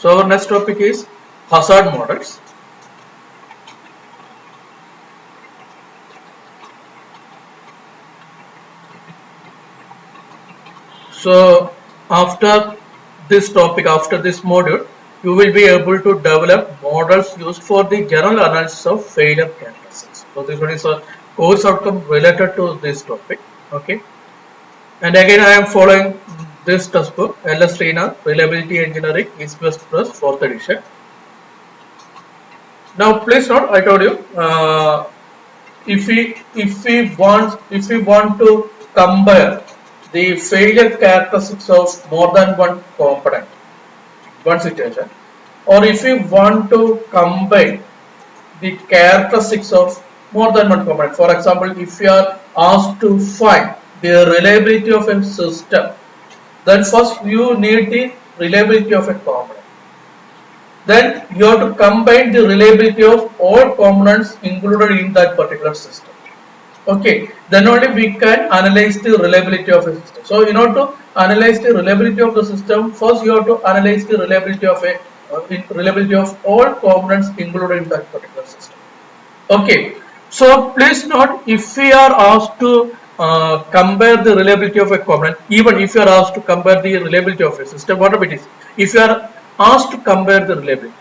So our next topic is hazard models. So after this topic, after this module, you will be able to develop models used for the general analysis of failure characteristics. So this one is a course outcome related to this topic. Okay. And again, I am following this textbook, LS Srinath, Reliability Engineering, East West Press, 4th edition. Now, please note, I told you, if we want to compare the failure characteristics of more than one component, one situation, or if we want to combine the characteristics of more than one component. For example, if you are asked to find the reliability of a system, then first you need the reliability of a component. Then you have to combine the reliability of all components included in that particular system. Okay, then only we can analyze the reliability of a system. So in order to analyze the reliability of the system, first you have to analyze the reliability of all components included in that particular system. Okay, so please note, if we are asked to compare the reliability of a component, even if you are asked to compare the reliability of a system, whatever it is, if you are asked to compare the reliability,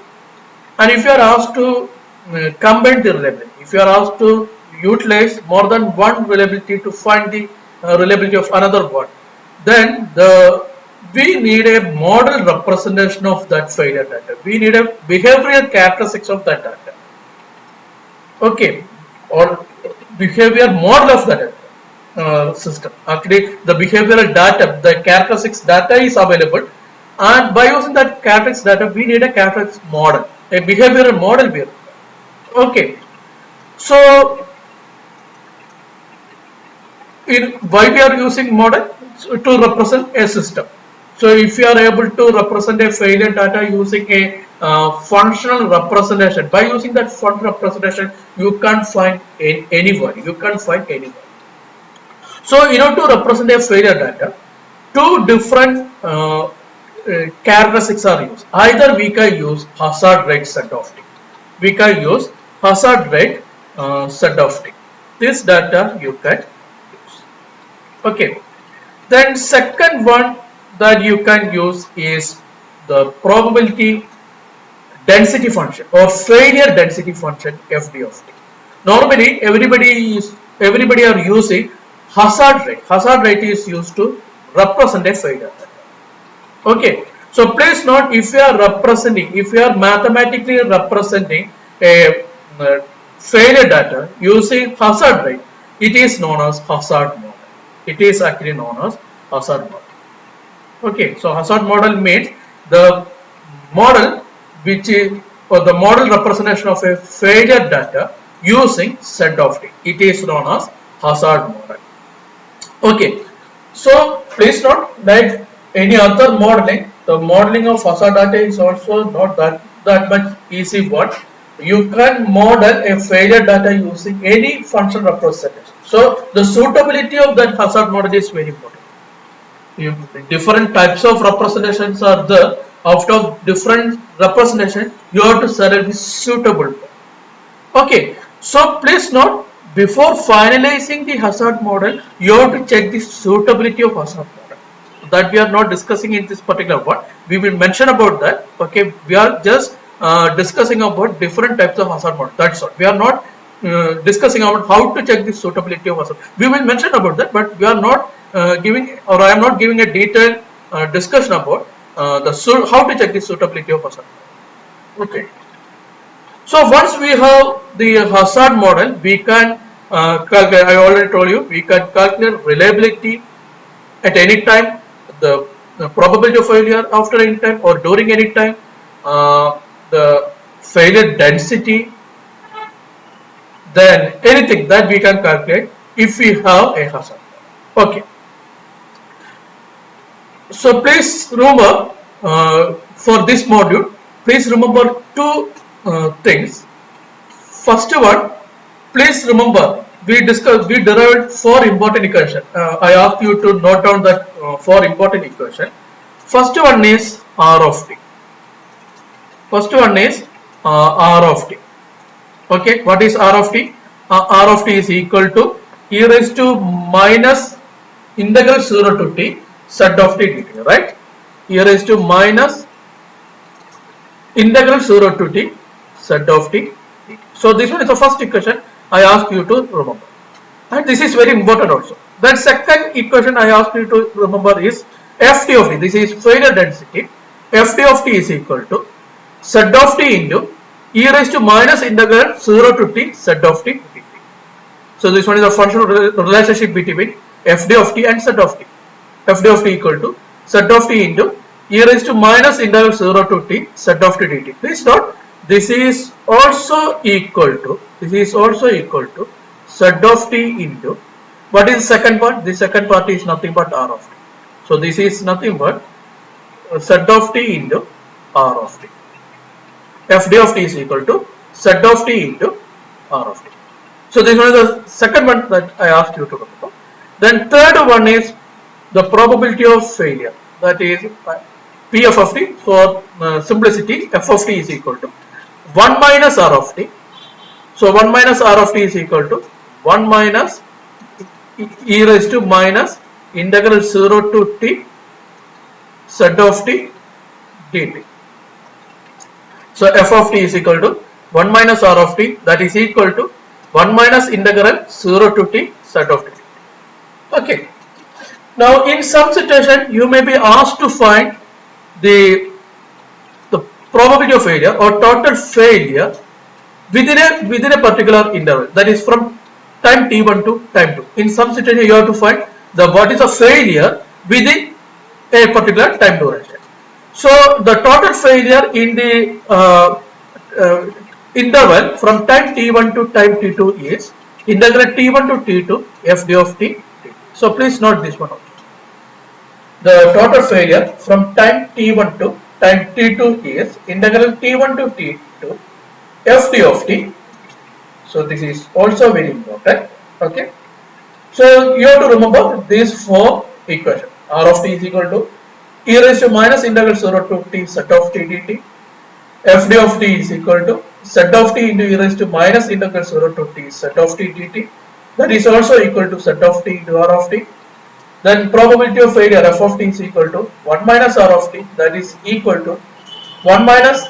and if you are asked to combine the reliability, if you are asked to utilize more than one reliability to find the reliability of another one, then we need a model representation of that failure data. We need a behavioral characteristics of that data. Okay, or behavior model of that system. Actually, the behavioral data, the characteristics data is available, and by using that characteristics data, we need a characteristics model, a behavioral model here. Okay, so why we are using model? To represent a system. So if you are able to represent a failure data using a functional representation, by using that functional representation, you can't find anyone. You can't find anyone. So in order to represent a failure data, two different characteristics are used. Either we can use hazard rate set of t. We can use hazard rate set of t. This data you can use. Okay. Then second one that you can use is the probability density function or failure density function FD of t. Normally everybody are using hazard rate. Hazard rate is used to represent a failure data. Okay, so please note, if you are mathematically representing a failure data using hazard rate, it is known as hazard model. It is actually known as hazard model. Okay, so hazard model means the model which is, or the model representation of a failure data using set of t. It is known as hazard model. Okay, so please note that any other modeling, the modeling of hazard data is also not that much easy one. You can model a failure data using any functional representation. So the suitability of that hazard model is very important. Different types of representations are there. Out of different representation, you have to select the suitable one. Okay, so please note, before finalizing the hazard model, you have to check the suitability of hazard model. That we are not discussing in this particular one. We will mention about that. Okay, we are just discussing about different types of hazard model. That's all. We are not discussing about how to check the suitability of hazard. We will mention about that, but we are not giving, or I am not giving a detailed discussion about how to check the suitability of hazard model. Okay. So once we have the hazard model, we can calculate. I already told you, we can calculate reliability at any time, the probability of failure after any time or during any time, the failure density, then anything that we can calculate if we have a hazard model. Okay. So please remember, for this module, please remember two things. First one, please remember, we derived 4 important equations. I asked you to note down that 4 important equations. First one is R of t. First one is R of t. Okay, what is R of t? R of t is equal to e raised to minus integral 0 to t z of t dt, right? E raised to minus integral 0 to t z of t dt. So this one is the first equation I ask you to remember, and this is very important also. Then second equation I ask you to remember is ft of t. This is failure density. Ft of t is equal to z of t into e raised to minus integral 0 to t z of t dt. So this one is a functional relationship between fd of t and z of t. Fd of t equal to z of t into e raised to minus integral 0 to t z of t dt. Please note, this is also equal to z of t into, what is the second part? The second part is nothing but r of t. So this is nothing but z of t into r of t. Fd of t is equal to z of t into r of t. So this one is the second one that I asked you to remember. Then third one is the probability of failure, that is Pf of t. For simplicity, f of t is equal to 1 minus r of t. So 1 minus r of t is equal to 1 minus e raised to minus integral 0 to t z of t dt. So f of t is equal to 1 minus r of t, that is equal to 1 minus integral 0 to t z of t. Okay. Now in some situation you may be asked to find the probability of failure or total failure within a particular interval, that is from time t1 to time 2. In some situation you have to find what is the failure within a particular time duration. So the total failure in the interval from time t1 to time t2 is integral t1 to t2 fd of t. So please note this one also. The total failure from time t1 to time t2 is integral t1 to t2 fd of t. So this is also very important. Okay. So you have to remember these four equations. R of t is equal to e raised to minus integral 0 to t z of t dt. Fd of t is equal to z of t into e raised to minus integral 0 to t z of t dt. That is also equal to z of t into r of t. Then probability of failure f of t is equal to 1 minus r of t, that is equal to 1 minus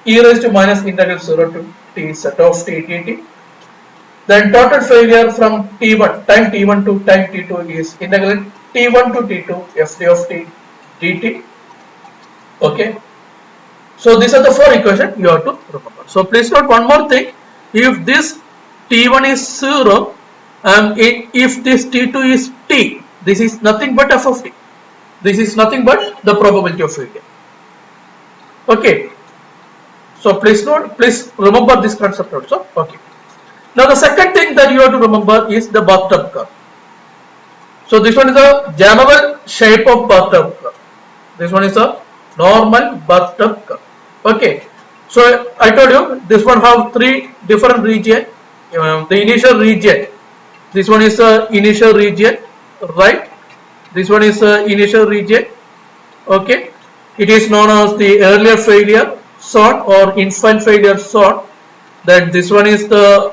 e raised to minus integral 0 to t z of t dt. Then total failure from t1 time t1 to time t2 is integral t1 to t2 fd of t dt. Okay. So these are the four equations you have to remember. So please note one more thing. If this t1 is 0 and if this t2 is t, this is nothing but f of t. This is nothing but the probability of failure. Okay. So please note, please remember this concept also. Okay. Now the second thing that you have to remember is the bathtub curve. So this one is a general shape of bathtub curve. This one is a normal bathtub curve. Okay. So I told you this one have three different regions. The initial region. This one is the initial region, right? This one is the initial region. Okay. It is known as the earlier failure zone or infant failure zone. Then this one is the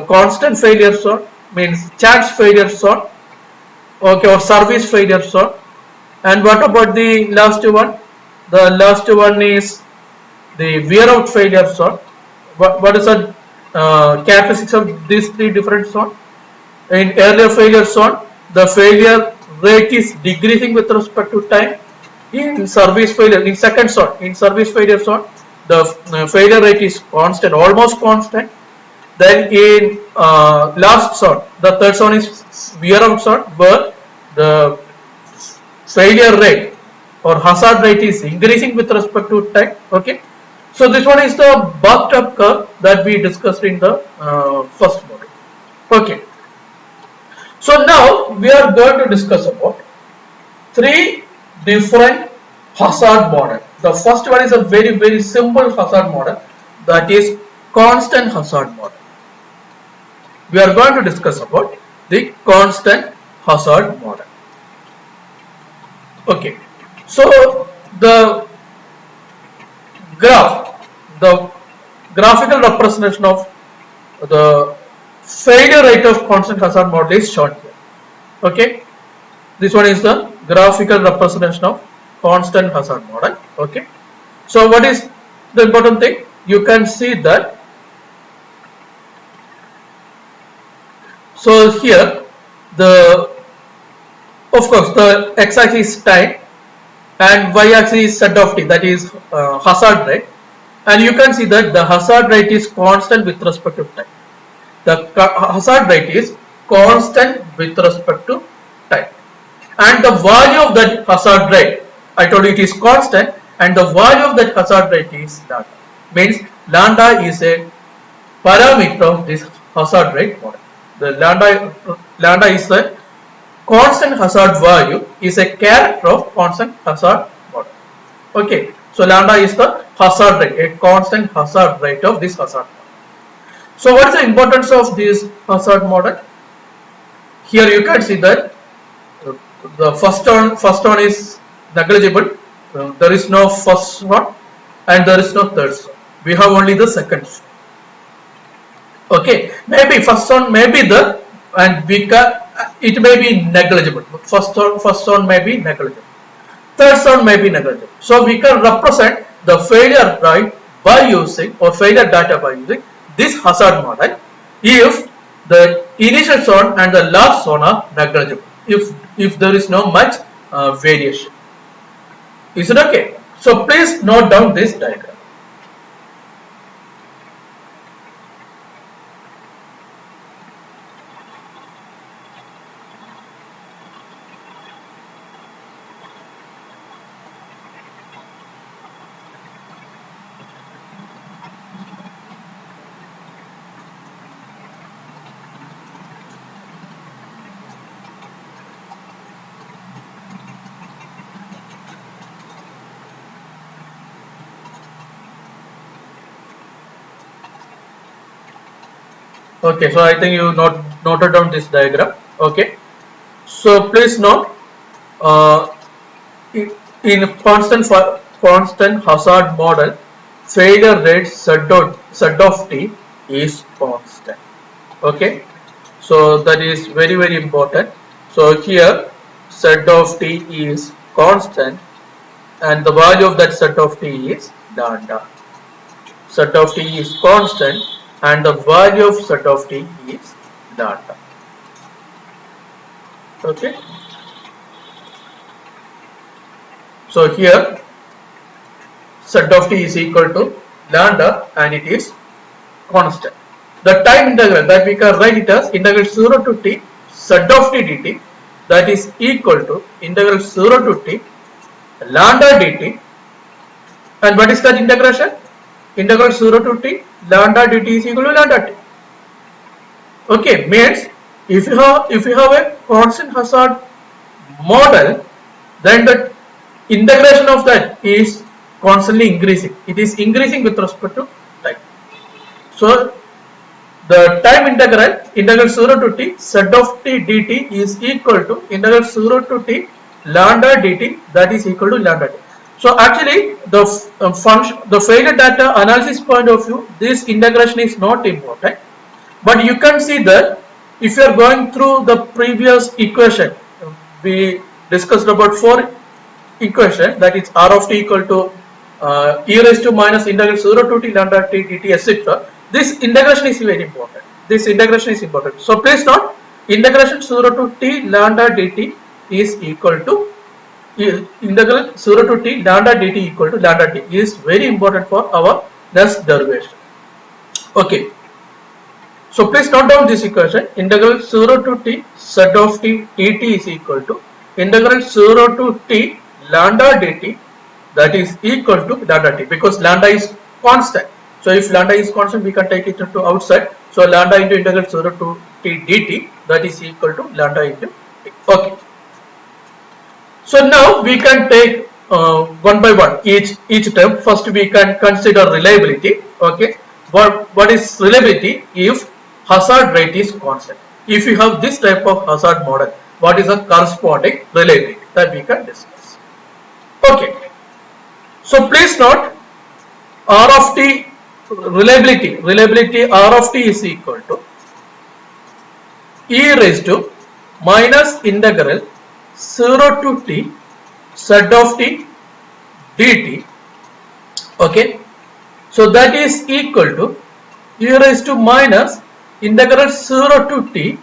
constant failure zone, means chance failure zone. Okay, or service failure zone. And what about the last one? The last one is the wear out failure zone. What is the characteristics of these three different zones? In earlier failure zone, the failure rate is decreasing with respect to time. In service failure, in second zone, in service failure zone, the failure rate is constant, almost constant. Then in last zone, the third zone is wear out zone, where the failure rate or hazard rate is increasing with respect to time. Okay. So this one is the bathtub curve that we discussed in the first module. Okay. So now we are going to discuss about three different hazard model. The first one is a very simple hazard model, that is constant hazard model. We are going to discuss about the constant hazard model. Okay. So graph, the graphical representation of the failure rate of constant hazard model is shown here. Okay, this one is the graphical representation of constant hazard model. Okay, so what is the important thing? You can see that. So here the, of course, the x-axis is time and y-axis is set of t, that is hazard rate, and you can see that the hazard rate is constant with respect to time. The hazard rate is constant with respect to time, and the value of that hazard rate, I told you it is constant, and the value of that hazard rate is lambda. Means lambda is a parameter of this hazard rate model. The lambda is the constant hazard value, is a character of constant hazard model. Okay, so lambda is the hazard rate, a constant hazard rate of this hazard model. So what is the importance of this hazard model? Here you can see that the first one is negligible. There is no first one and there is no third one. We have only the second one. Okay, maybe first one may be there and it may be negligible. First one may be negligible. Third one may be negligible. So we can represent the failure rate by using, or failure data by using, this hazard model if the initial zone and the last zone are negligible, if there is no much variation. Is it okay? So please note down this diagram. Okay, so I think you noted down this diagram. Okay, so please note in constant hazard model, failure rate z of t is constant. Okay, so that is very important. So here z of t is constant and the value of that z of t is lambda. Z of t is constant and the value of z of t is lambda. Okay, so here z of t is equal to lambda and it is constant. The time integral, that we can write it as integral 0 to t z of t dt, that is equal to integral 0 to t lambda dt. And what is that integration? Integral 0 to t lambda dt is equal to lambda t. Okay, means if you have a constant hazard model, then the integration of that is constantly increasing. It is increasing with respect to time. So the time integral 0 to t z of t dt is equal to integral 0 to t lambda dt, that is equal to lambda t. So actually the the failure data analysis point of view, this integration is not important, but you can see that if you are going through the previous equation, we discussed about 4 equation, that is r of t equal to e raised to minus integral 0 to t lambda t dt, etc. This integration is very important. This integration is important. So please note, integration 0 to t lambda dt is equal to integral 0 to t lambda dt equal to lambda t is very important for our next derivation. Okay, so please note down this equation. Integral 0 to t z of t dt is equal to integral 0 to t lambda dt, that is equal to lambda t, because lambda is constant. So if lambda is constant, we can take it to outside. So lambda into integral 0 to t dt, that is equal to lambda into t. Okay. So now we can take one by one each term. First we can consider reliability. Okay, what is reliability if hazard rate is constant? If you have this type of hazard model, what is the corresponding reliability, that we can discuss. Okay, so please note, R of t, reliability R of t is equal to e raised to minus integral 0 to t z of t dt. Okay, so that is equal to e raised to minus integral 0 to t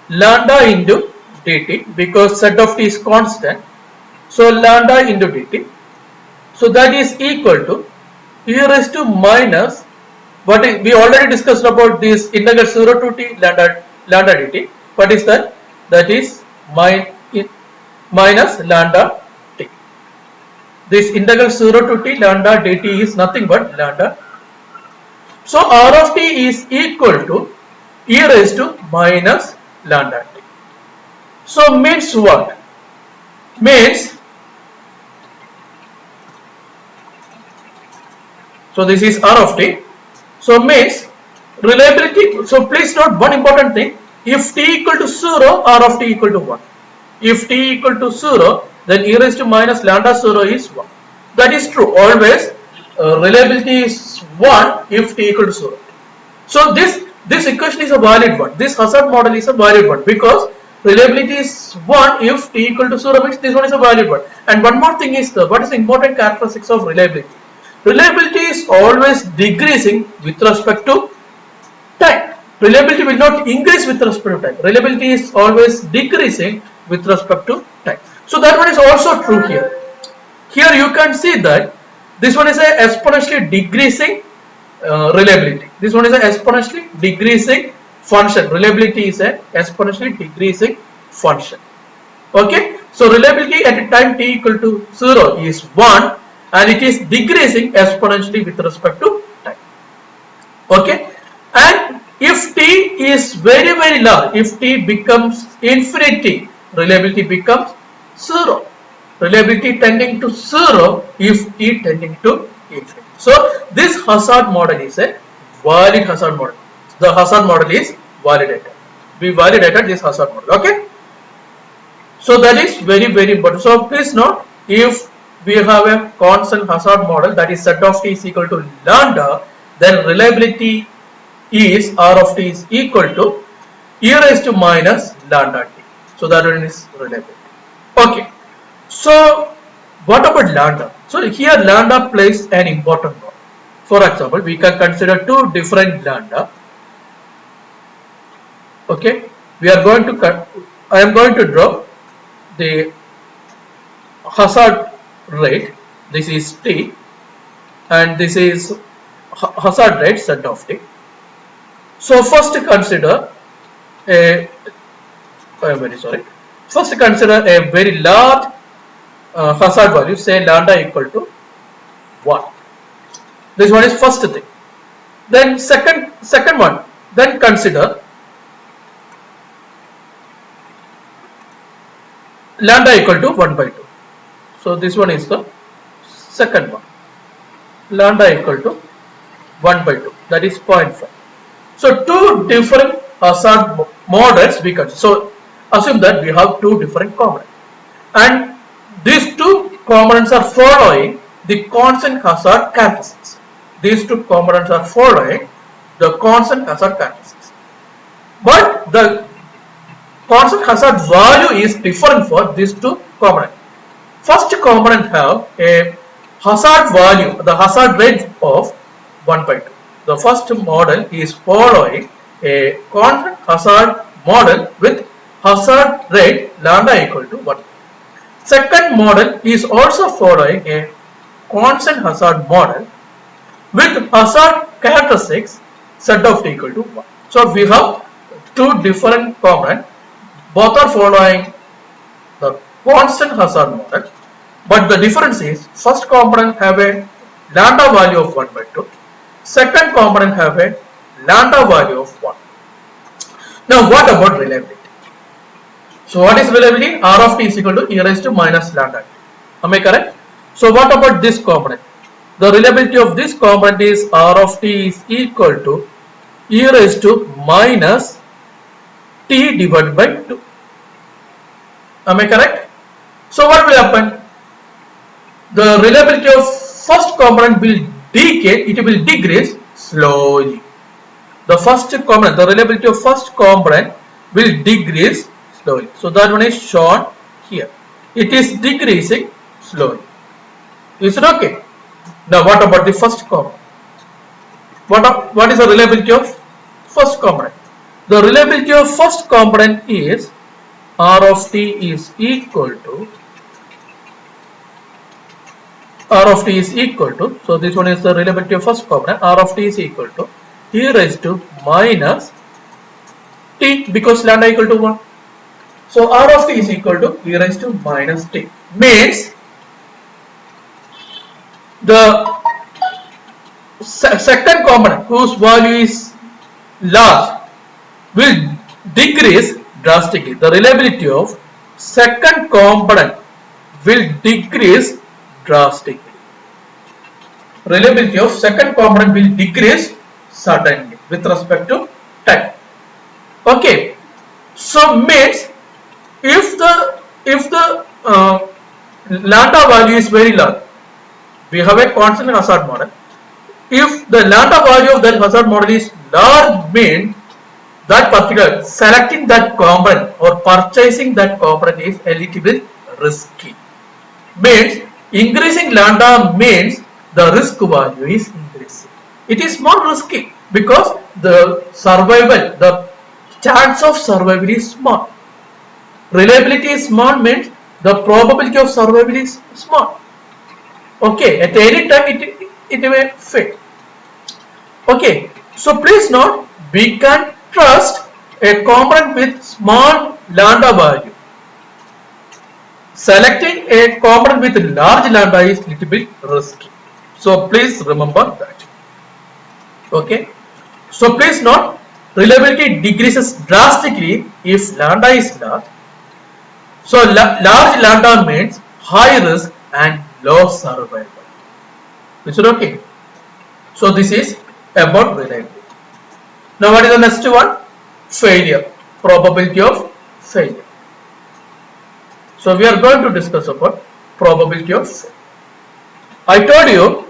lambda into dt, because z of t is constant, so lambda into dt. So that is equal to e raised to minus, what is, we already discussed about this integral 0 to t lambda dt. What is that? That is minus lambda t. This integral 0 to t lambda dt is nothing but lambda. So R of t is equal to e raised to minus lambda t. So means what? Means, so this is R of t. So means reliability. So please note one important thing. If t equal to 0, R of t equal to 1. If t equal to 0, then e raised to minus lambda 0 is 1. That is true. Always reliability is 1 if t equal to 0. So this equation is a valid one. This hazard model is a valid one, because reliability is 1 if t equal to 0 means this one is a valid one. And one more thing is, what is the important characteristics of reliability? Reliability is always decreasing with respect to time. Reliability will not increase with respect to time. Reliability is always decreasing with respect to time. So that one is also true here. Here you can see that this one is a exponentially decreasing reliability. This one is a exponentially decreasing function. Reliability is a exponentially decreasing function. Okay, so reliability at a time t equal to 0 is 1, and it is decreasing exponentially with respect to time. Okay, and if t is very large, if t becomes infinity, reliability becomes 0. Reliability tending to 0 if t tending to infinity. So this hazard model is a valid hazard model. The hazard model is validated. We validated this hazard model. Okay, so that is very important. So please note, if we have a constant hazard model, that is z of t is equal to lambda, then reliability is R of t is equal to e raised to minus lambda t. So that one is reliability. Okay, so what about lambda? So here lambda plays an important role. For example, we can consider two different lambda. Okay, we are going to I am going to draw the hazard rate. This is t, and this is hazard rate z of t. So first consider a, I am very sorry. First consider a very large hazard value, say lambda equal to 1. This one is first thing. Then second one, then consider lambda equal to 1 by 2. So this one is the second one. Lambda equal to 1 by 2, that is 0.5. So two different hazard models we consider. So assume that we have two different components, and these two components are following the constant hazard characteristics. These two components are following the constant hazard characteristics, but the constant hazard value is different for these two components. First component have a hazard value, the hazard rate of 1 by 2. The first model is following a constant hazard model with hazard rate lambda equal to 1. Second model is also following a constant hazard model with hazard characteristics z of t equal to 1. So we have two different components, both are following the constant hazard model, but the difference is first component have a lambda value of 1 by 2. Second component have a lambda value of 1. Now what about reliability? So what is reliability? R of t is equal to e raised to minus lambda t. Am I correct? So what about this component? The reliability of this component is R of t is equal to e raised to minus t divided by 2. Am I correct? So what will happen? The reliability of first component will decay, it will decrease slowly. The first component, the reliability of first component will decrease slowly. So that one is shown here. It is decreasing slowly. Is it okay? Now what about the first component? What is the reliability of first component? The reliability of first component is R of t is equal to so this one is the reliability of first component. R of t is equal to e raised to minus t, because lambda equal to 1. So R of t is equal to e raised to minus t, means the second component whose value is large will decrease drastically. The reliability of second component will decrease drastically. Reliability of second component will decrease suddenly with respect to time. Okay, so means if the lambda value is very large, we have a constant hazard model. If the lambda value of that hazard model is large, means that particular selecting that component or purchasing that component is a little bit risky. Means increasing lambda means the risk value is increasing. It is more risky because the survival, the chance of survival is small. Reliability is small means the probability of survival is small. Okay, at any time it may fail. Okay, so please note, we can trust a component with small lambda value. Selecting a component with large lambda is little bit risky. So please remember that. Okay, so please note, reliability decreases drastically if lambda is large. So large lambda means high risk and low survival. Is it okay? So this is about reliability. Now what is the next one? Failure. Probability of failure. So we are going to discuss about probability of failure. I told you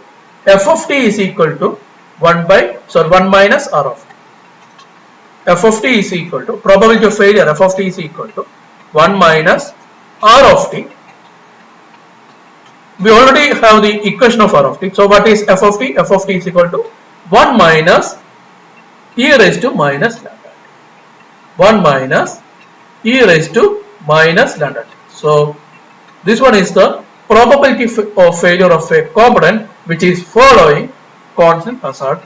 f of t is equal to 1 minus r of t. F of t is equal to probability of failure, f of t is equal to 1 minus r of t. We already have the equation of r of t. So what is f of t? F of t is equal to 1 minus e raised to minus lambda t. 1 minus e raised to minus lambda t. So this one is the probability of failure of a component which is following constant hazard.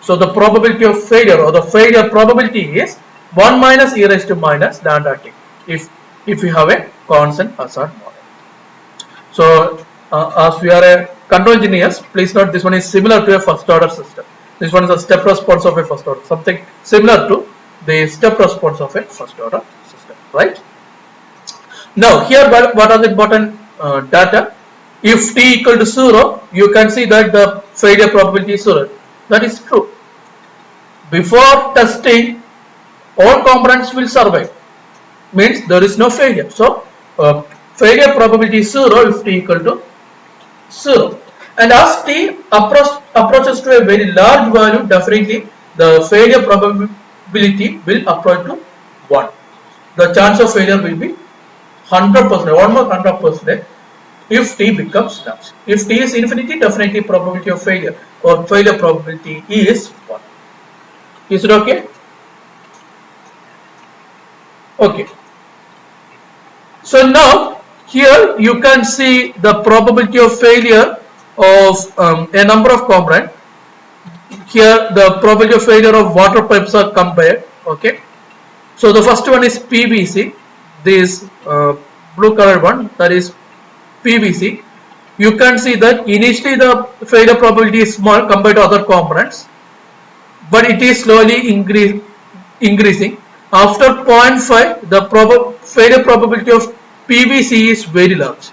So the probability of failure or the failure probability is 1 minus e raised to minus lambda t if we have a constant hazard model. So as we are a control engineers, please note this one is similar to a first order system. This one is a step response of a first order, something similar to the step response of a first order system, right? Now here what are the important data? If t equal to 0, you can see that the failure probability is 0. That is true. Before testing, all components will survive. Means there is no failure. So failure probability is 0 if t equal to 0. And as t approaches to a very large value, definitely the failure probability will approach to 1. The chance of failure will be 100%, almost 100% if t becomes large. If t is infinity, definitely probability of failure or failure probability is 1. Is it okay? Okay. So now here you can see the probability of failure of a number of components. Here the probability of failure of water pipes are compared. Okay. So the first one is PVC. This blue colored one, that is PVC. You can see that initially the failure probability is small compared to other components, but it is slowly increasing. After 0.5, the failure probability of PVC is very large.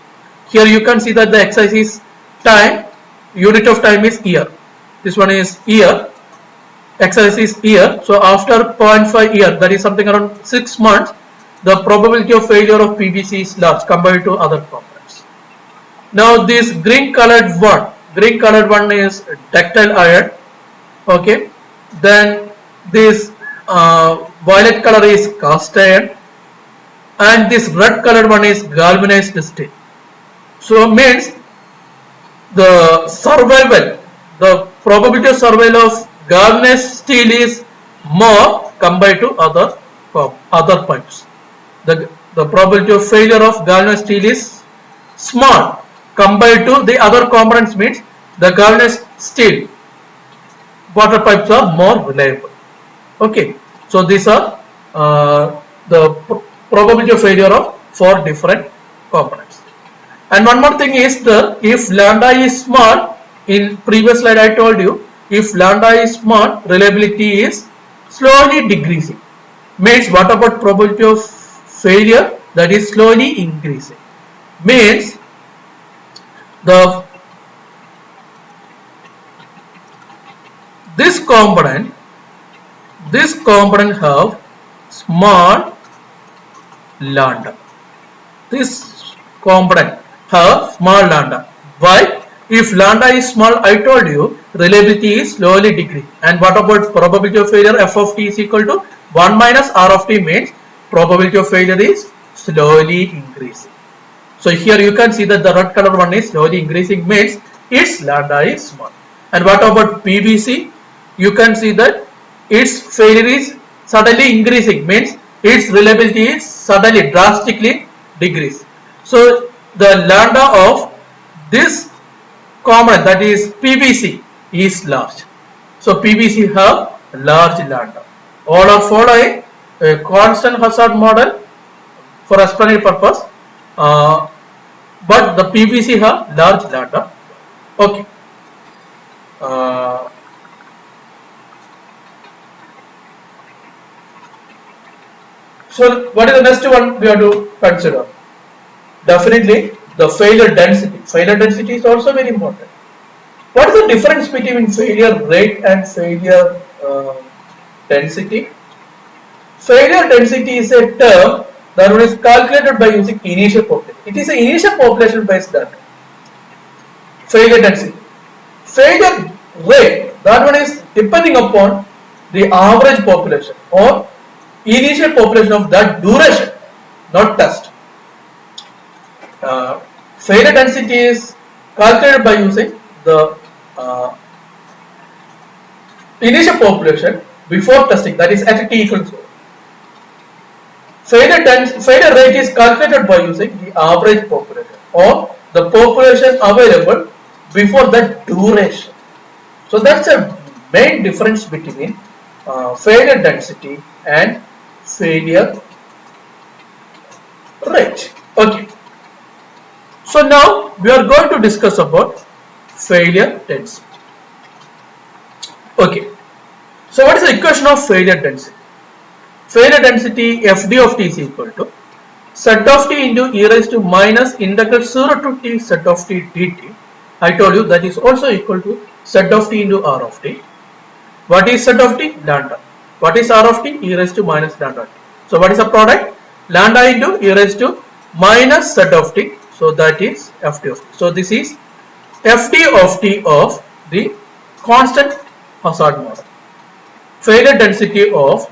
Here you can see that the x-axis is time, unit of time is year. This one is year, x-axis is year. So after 0.5 year, that is something around 6 months, the probability of failure of PVC is large compared to other components. Now this green colored one, green colored one is ductile iron. Okay, then this violet color is cast iron, and this red colored one is galvanized steel. So means the survival, the probability of survival of galvanized steel is more compared to other parts. The probability of failure of galvanized steel is small compared to the other components, means the galvanized steel water pipes are more reliable. Okay, so these are the probability of failure of 4 different components. And one more thing is the if lambda is small, in previous slide I told you, if lambda is small, reliability is slowly decreasing. Means what about probability of failure? That is slowly increasing. Means the this component have small lambda. This component have small lambda. Why? If lambda is small, I told you reliability is slowly decreasing. And what about probability of failure? F of t is equal to 1 minus R of t, means probability of failure is slowly increasing. So here you can see that the red color one is slowly increasing, means its lambda is small. And what about PVC? You can see that its failure is suddenly increasing, means its reliability is suddenly drastically decreased. So the lambda of this component, that is PVC, is large. So PVC have large lambda. All are following a constant hazard model for explanatory purpose, but the PVC have large lambda. Okay. So what is the next one we have to consider? Definitely the failure density. Failure density is also very important. What is the difference between failure rate and failure density? Failure density is a term that is calculated by using initial population. It is an initial population based data. Failure density. Failure rate, that one is depending upon the average population or initial population of that duration, not test. Failure density is calculated by using the initial population before testing, that is at t equals 0. Failure rate is calculated by using the average population or the population available before that duration. So that's a main difference between failure density and failure rate. Okay. So now we are going to discuss about failure density. Okay. So what is the equation of failure density? Failure density Fd of t is equal to set of t into e raised to minus integral 0 to t set of t dt. I told you that is also equal to set of t into r of t. What is set of t? Lambda. What is r of t? E raised to minus lambda t. So what is the product? Lambda into e raised to minus set of t. So that is Fd of t. So this is Fd of t of the constant hazard model. Failure density of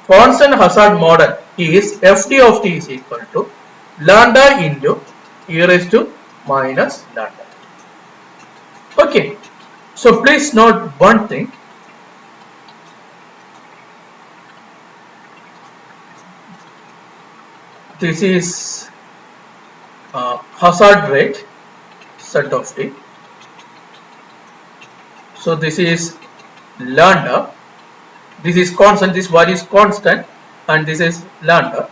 constant hazard model is Fd of t is equal to lambda into e raised to minus lambda. Okay, so please note one thing. This is hazard rate set of t. So this is lambda. This is constant, this value is constant, and this is lambda.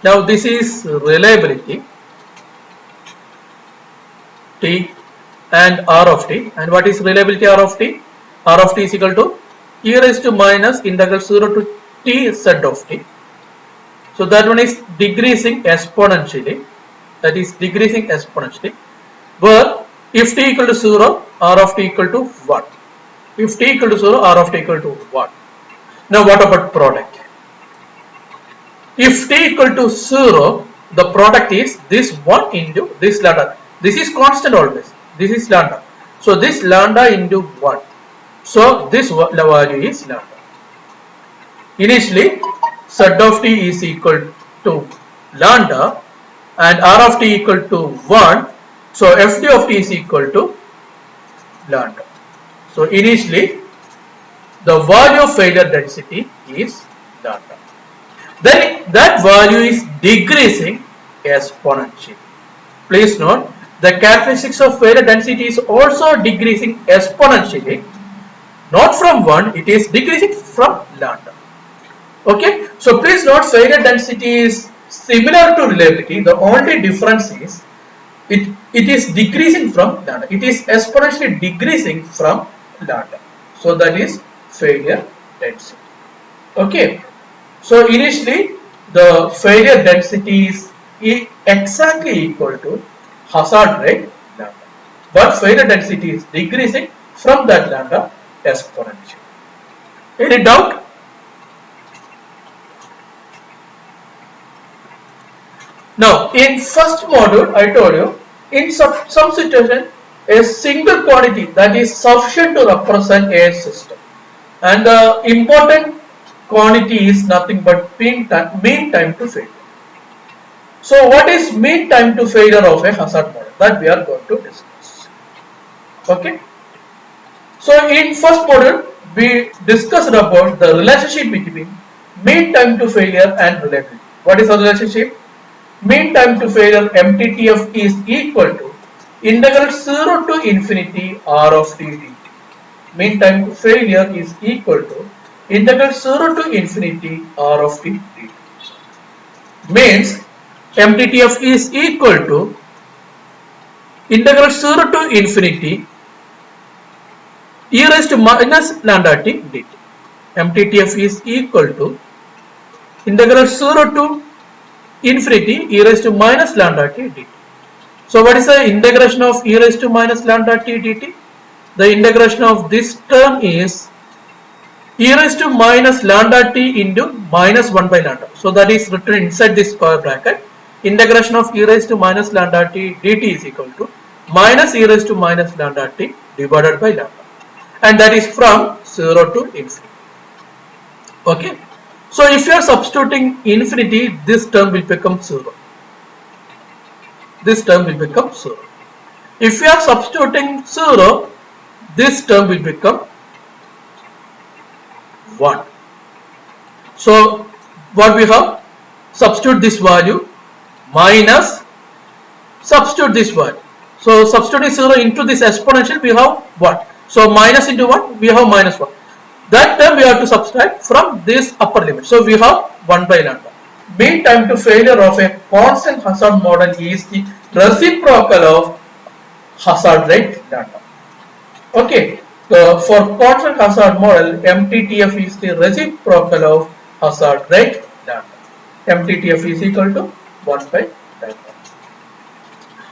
Now this is reliability t and r of t. And what is reliability r of t? R of t is equal to e raised to minus integral 0 to t z of t. So that one is decreasing exponentially. That is decreasing exponentially. Where if t equal to 0, r of t equal to 1. If t equal to 0, r of t equal to 1. Now what about product? If t equal to 0, the product is this 1 into this lambda. This is constant always. This is lambda. So this lambda into 1. So this value is lambda. Initially, z of t is equal to lambda and r of t equal to 1. So fd of t is equal to lambda. So initially, the value of failure density is lambda. Then that value is decreasing exponentially. Please note, the characteristics of failure density is also decreasing exponentially. Not from 1, it is decreasing from lambda. Okay, so please note, failure density is similar to reliability. The only difference is it is decreasing from lambda. It is exponentially decreasing from lambda. So that is failure density. Okay, so initially the failure density is exactly equal to hazard rate lambda, but failure density is decreasing from that lambda exponentially. Any doubt? Now, in first module, I told you, in some situation, a single quantity that is sufficient to represent a system, and the important quantity is nothing but mean time to failure. So, what is mean time to failure of a hazard model? That we are going to discuss. Okay. So, in first module, we discussed about the relationship between mean time to failure and reliability. What is the relationship? Mean time to failure MTTF is equal to integral 0 to infinity R of t dt. Mean time to failure is equal to integral 0 to infinity R of t dt. Means MTTF is equal to integral 0 to infinity e raised to minus lambda t dt. MTTF is equal to integral 0 to infinity e raised to minus lambda t dt. So what is the integration of e raised to minus lambda t dt? The integration of this term is e raised to minus lambda t into minus 1 by lambda. So that is written inside this square bracket. Integration of e raised to minus lambda t dt is equal to minus e raised to minus lambda t divided by lambda. And that is from 0 to infinity. Okay. So if you are substituting infinity, this term will become 0. This term will become 0. If you are substituting 0, this term will become 1. So what we have? Substitute this value minus substitute this value. So substituting 0 into this exponential, we have 1. So minus into 1, we have minus 1. That term we have to subtract from this upper limit. So we have 1 by lambda. Mean time to failure of a constant hazard model is the reciprocal of hazard rate lambda. Okay, so for constant hazard model, MTTF is the reciprocal of hazard rate lambda. MTTF is equal to 1 by lambda.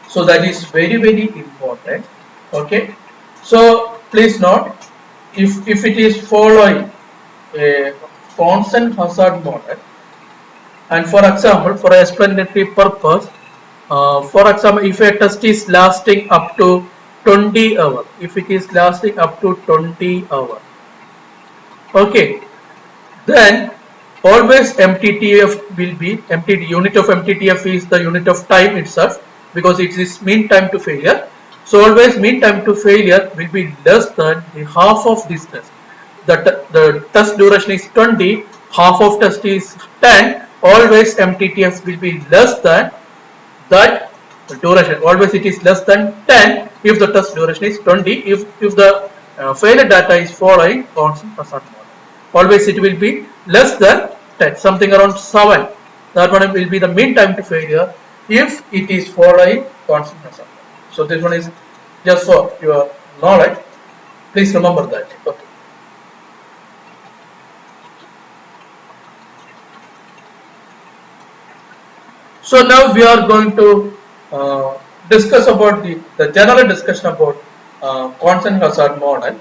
So that is very important. Okay, so please note, if it is following a constant hazard model, and for example, for explanatory purpose, for example, if a test is lasting up to 20 hours, if it is lasting up to 20 hours, okay, then always MTTF will be unit of MTTF is the unit of time itself, because it is mean time to failure. So always mean time to failure will be less than the half of this test. The test duration is 20, half of test is 10. Always MTTF will be less than that duration. Always it is less than 10 if the test duration is 20. If the failure data is following constant hazard model, always it will be less than 10, something around 7. That one will be the mean time to failure if it is following constant hazard. So this one is just for your knowledge. Please remember that. Okay. So now we are going to discuss about the general discussion about constant hazard model.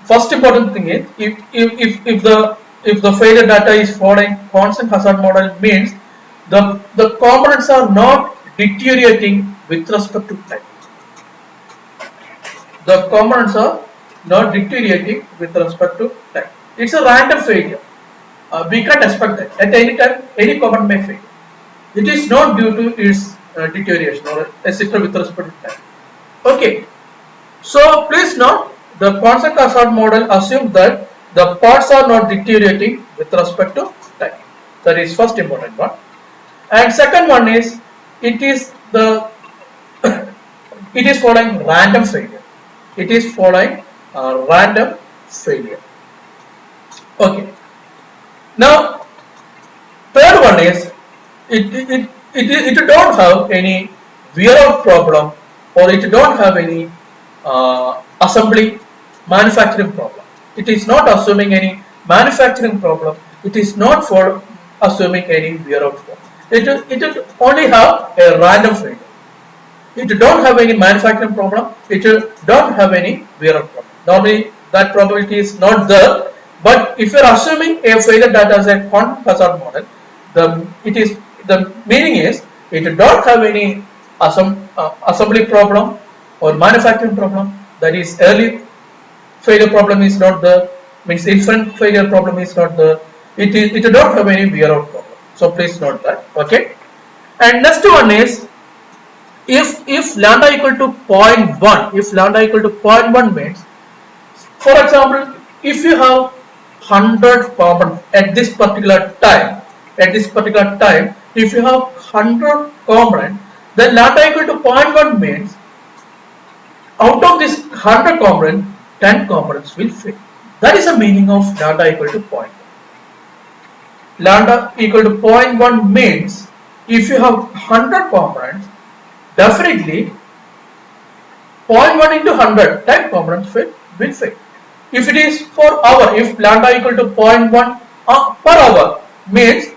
First important thing is, if the failure data is following constant hazard model, means the components are not deteriorating with respect to time. The components are not deteriorating with respect to time. It's a random failure. We can't expect that. At any time, any component may fail. It is not due to its deterioration or etc. with respect to time. Okay. So please note, the Poisson-Cassatt model assumes that the parts are not deteriorating with respect to time. That is first important one. And second one is it is following random failure. It is following random failure. Okay. Now third one is it don't have any wear out problem, or it don't have any assembly manufacturing problem. It is not assuming any manufacturing problem. It is not for assuming any wear out problem. It only have a random failure. It don't have any manufacturing problem. It don't have any wear out problem. Normally that probability is not there. But if you are assuming a failure data as a Poisson-Cassatt model, the meaning is it don't have any assembly problem or manufacturing problem. That is, early failure problem is not there. Means infant failure problem is not there. It don't have any wear out problem. So please note that. Okay. And next one is if lambda equal to 0.1. If lambda equal to 0.1 means, for example, if you have 100 components at this particular time, if you have 100 components, then lambda equal to 0.1 means out of this 100 components, 10 components will fail. That is the meaning of lambda equal to 0.1. Lambda equal to 0.1 means if you have 100 components, definitely 0.1 into 100, 10 components will fail. If it is for hour, if lambda equal to 0.1 per hour, means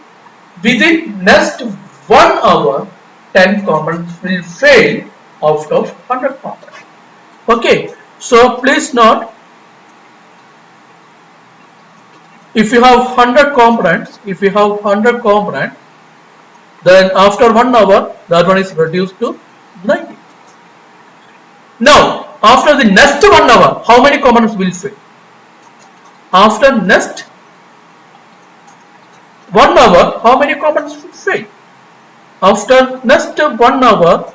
within next 1 hour, 10 components will fail out of 100 components. Okay, so please note, if you have 100 components, then after 1 hour, that one is reduced to 90. Now, after the next 1 hour, how many components will fail? After next 1 hour, how many components will fail? After next 1 hour,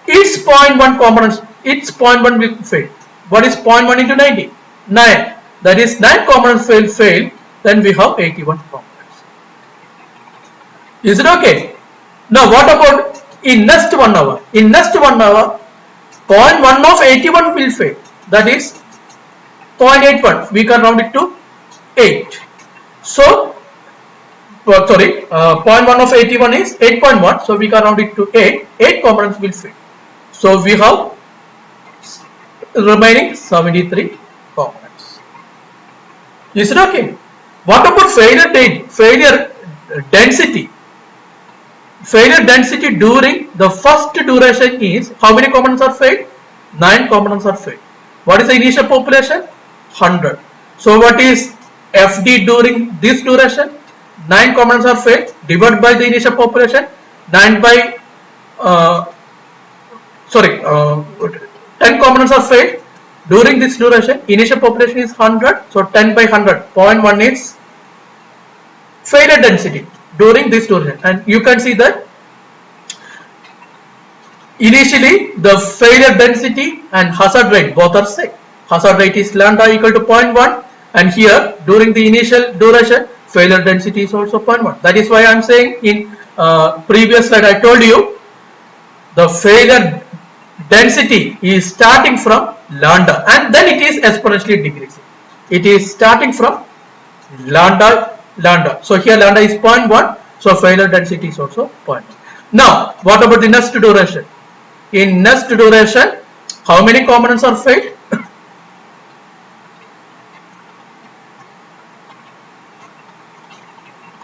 its 0.1 components, its 0.1 will fail. What is 0.1 into 90? 9. That is 9 components fail. Then we have 81 components. Is it okay? Now what about in next 1 hour? In next 1 hour, 0.1 of 81 will fail. That is 0.81. We can round it to 8. So, 0.1 of 81 is 8.1. So we can round it to 8. 8 components will fail. So we have remaining 73 components. Is it okay? What about failure density? Failure density during the first duration is, how many components are failed? 9 components are failed. What is the initial population? 100. So what is FD during this duration? 9 components are failed, divided by the initial population. 10 components are failed during this duration. Initial population is 100, so 10 by 100, 0.1 is failure density during this duration. And you can see that initially the failure density and hazard rate both are same. Hazard rate is lambda equal to 0.1, and here during the initial duration failure density is also 0.1. That is why I am saying in previous slide I told you the failure density is starting from lambda and then it is exponentially decreasing. It is starting from lambda. So here lambda is 0.1, so failure density is also 0.1. Now what about the next duration? In next duration, how many components are failed?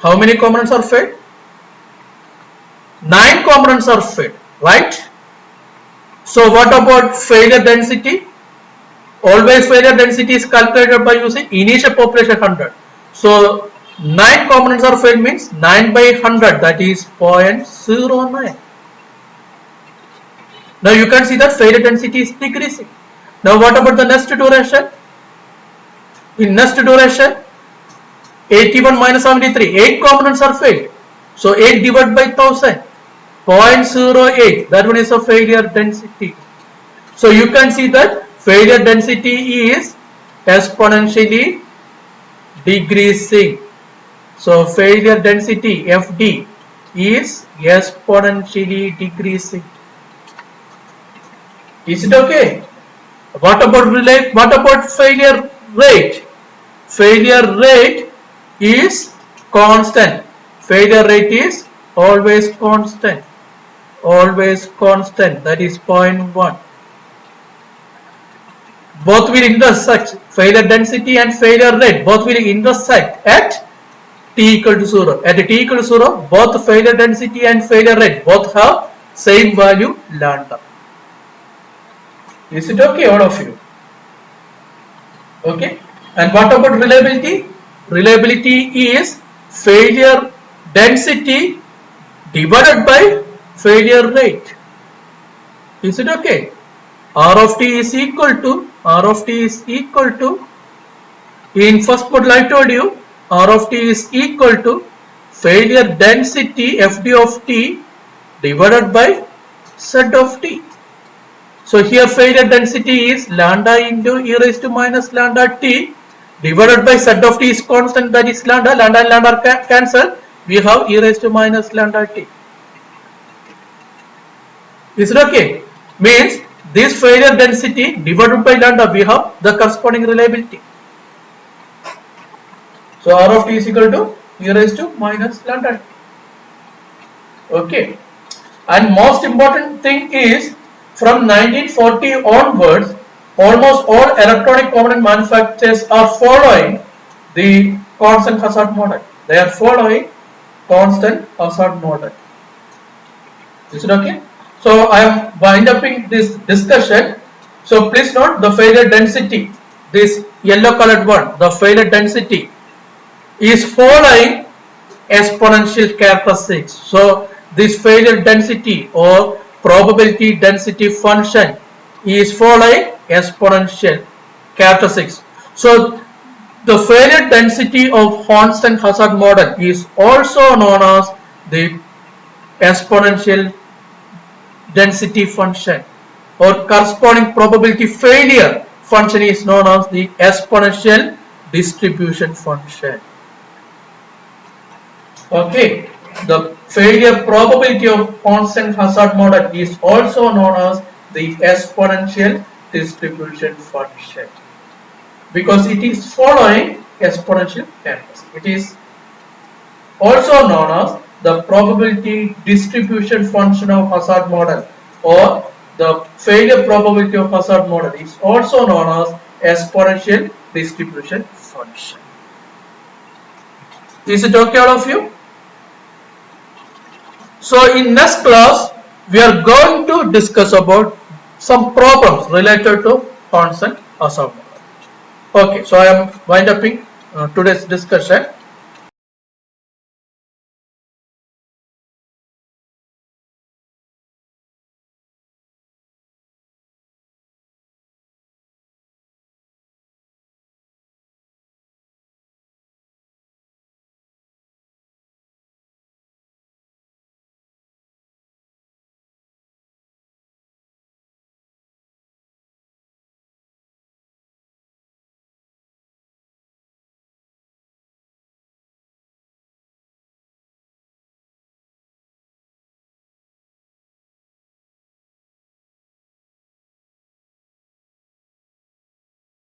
How many components are failed? 9 components are failed, right? So what about failure density? Always failure density is calculated by using initial population 100. So 9 components are failed means 9 by 100, that is 0.09. Now you can see that failure density is decreasing. Now what about the next duration? In next duration, 81 minus 73, 8 components are failed. So 8 divided by 1000, 0.08, that one is a failure density. So you can see that failure density is exponentially decreasing. So failure density FD is exponentially decreasing. Is it okay? What about failure rate? Failure rate is constant. Failure rate is always constant. Always constant. That is 0.1. Both will intersect. Failure density and failure rate both will intersect at t equal to 0. At t equal to 0, both failure density and failure rate both have same value lambda. Is it okay, all of you? Okay. And what about reliability? Reliability is failure density divided by failure rate. Is it okay? R of t is equal to in first model I told you R of t is equal to failure density FD of t divided by Z of t. So here failure density is lambda into e raised to minus lambda t divided by Z of t is constant, that is lambda. Lambda and lambda are cancelled. We have e raised to minus lambda t. Is it okay? Means this failure density divided by lambda, we have the corresponding reliability. So R of t is equal to e raised to minus lambda t. Okay. And most important thing is, from 1940 onwards, almost all electronic component manufacturers are following the constant hazard model. They are following constant hazard model. Is it okay? So I am winding up this discussion. So please note the failure density, this yellow colored one, the failure density is following exponential characteristics. So this failure density or probability density function is following exponential characteristics. So the failure density of constant hazard model is also known as the exponential density function, or corresponding probability failure function is known as the exponential distribution function. Okay, the failure probability of constant hazard model is also known as the exponential distribution function because it is following exponential characteristics. It is also known as the probability distribution function of hazard model, or the failure probability of hazard model is also known as exponential distribution function. Is it okay, all of you? So in next class we are going to discuss about some problems related to constant hazard model. Okay, so I am winding up today's discussion.